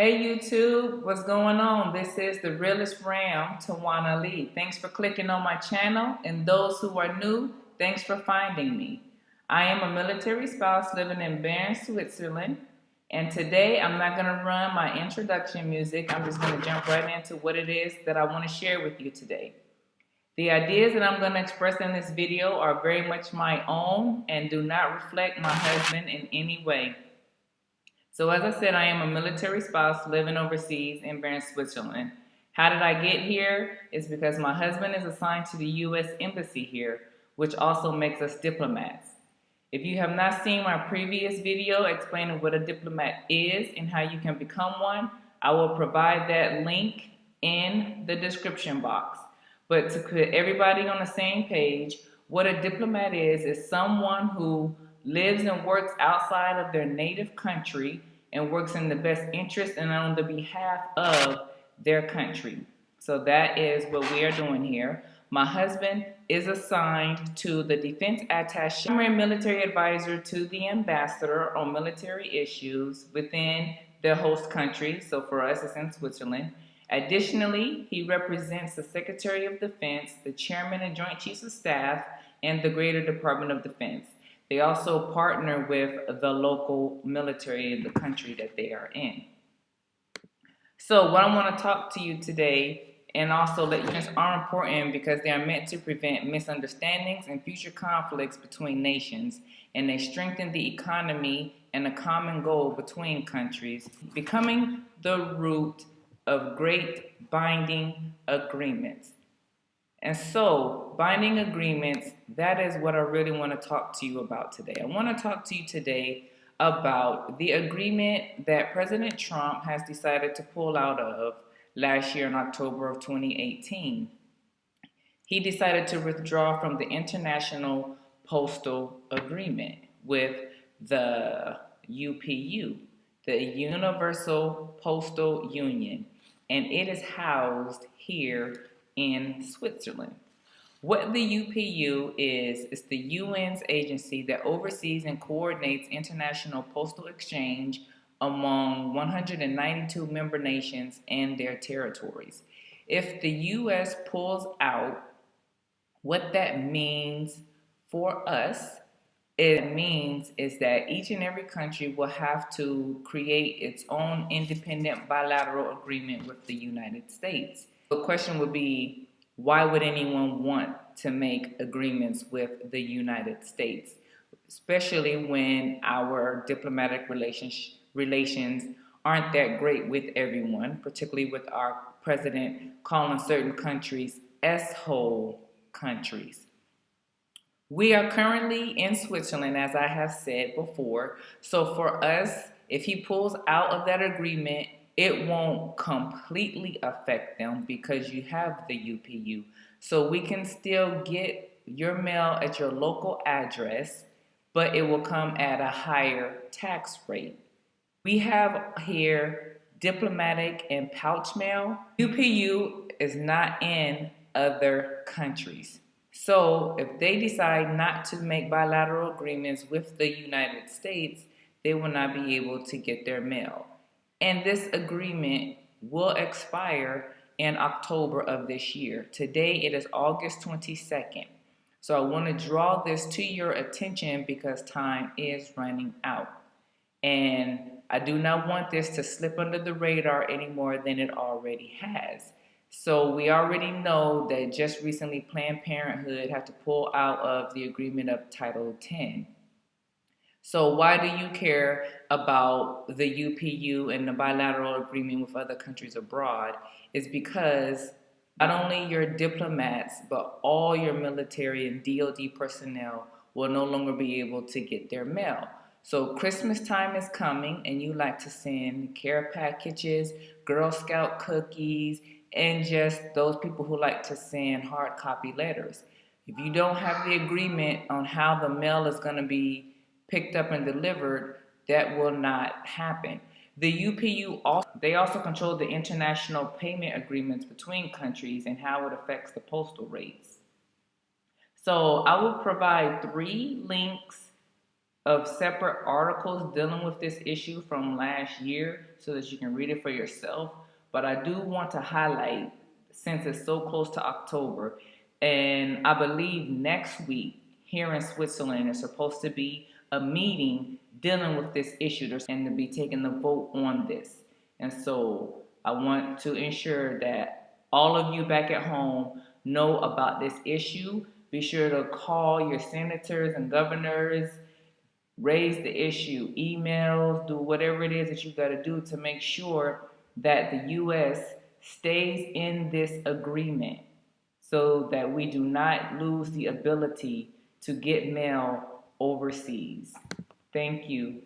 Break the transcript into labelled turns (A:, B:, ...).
A: Hey YouTube, what's going on? This is the realest Ram, Tawana Lee. Thanks for clicking on my channel, and those who are new, thanks for finding me. I am a military spouse living in Bern, Switzerland, and today I'm not going to run my introduction music. I'm just going to jump right into what it is that I want to share with you today. The ideas that I'm going to express in this video are very much my own and do not reflect my husband in any way. So as I said, I am a military spouse living overseas in Bern, Switzerland. How did I get here? It's because my husband is assigned to the U.S. Embassy here, which also makes us diplomats. If you have not seen my previous video explaining what a diplomat is and how you can become one, I will provide that link in the description box. But to put everybody on the same page, what a diplomat is someone who lives and works outside of their native country and works in the best interest and on the behalf of their country. So that is what we are doing here. My husband is assigned to the defense attaché, primary military advisor to the ambassador on military issues within the host country. So for us, it's in Switzerland. Additionally, he represents the Secretary of Defense, the Chairman and Joint Chiefs of Staff, and the Greater Department of Defense. They also partner with the local military in the country that they are in. So what I want to talk to you today and also let you know are important because they are meant to prevent misunderstandings and future conflicts between nations, and they strengthen the economy and a common goal between countries, becoming the root of great binding agreements. And so, binding agreements, that is what I really want to talk to you about today. I want to talk to you today about the agreement that President Trump has decided to pull out of last year in October of 2018. He decided to withdraw from the International Postal Agreement with the UPU, the Universal Postal Union, and it is housed here in Switzerland. What the UPU is the UN's agency that oversees and coordinates international postal exchange among 192 member nations and their territories. If the US pulls out, what that means for us, it means is that each and every country will have to create its own independent bilateral agreement with the United States. The question would be, why would anyone want to make agreements with the United States, especially when our diplomatic relations aren't that great with everyone, particularly with our president calling certain countries S-hole countries. We are currently in Switzerland, as I have said before. So for us, if he pulls out of that agreement, it won't completely affect them because you have the UPU. So we can still get your mail at your local address, but it will come at a higher tax rate. We have here diplomatic and pouch mail. UPU is not in other countries. So if they decide not to make bilateral agreements with the United States, they will not be able to get their mail. And this agreement will expire in October of this year. Today it is August 22nd. So I want to draw this to your attention because time is running out. And I do not want this to slip under the radar any more than it already has. So we already know that just recently Planned Parenthood had to pull out of the agreement of Title 10. So why do you care about the UPU and the bilateral agreement with other countries abroad? Is because not only your diplomats, but all your military and DoD personnel will no longer be able to get their mail. So Christmas time is coming and you like to send care packages, Girl Scout cookies, and just those people who like to send hard copy letters. If you don't have the agreement on how the mail is going to be picked up and delivered, that will not happen. The UPU also control the international payment agreements between countries and how it affects the postal rates. So I will provide 3 links of separate articles dealing with this issue from last year so that you can read it for yourself. But I do want to highlight, since it's so close to October, and I believe next week here in Switzerland is supposed to be a meeting dealing with this issue and to be taking the vote on this. And so I want to ensure that all of you back at home know about this issue. Be sure to call your senators and governors, raise the issue, emails, do whatever it is that you got to do to make sure that the U.S. stays in this agreement so that we do not lose the ability to get mail overseas. Thank you.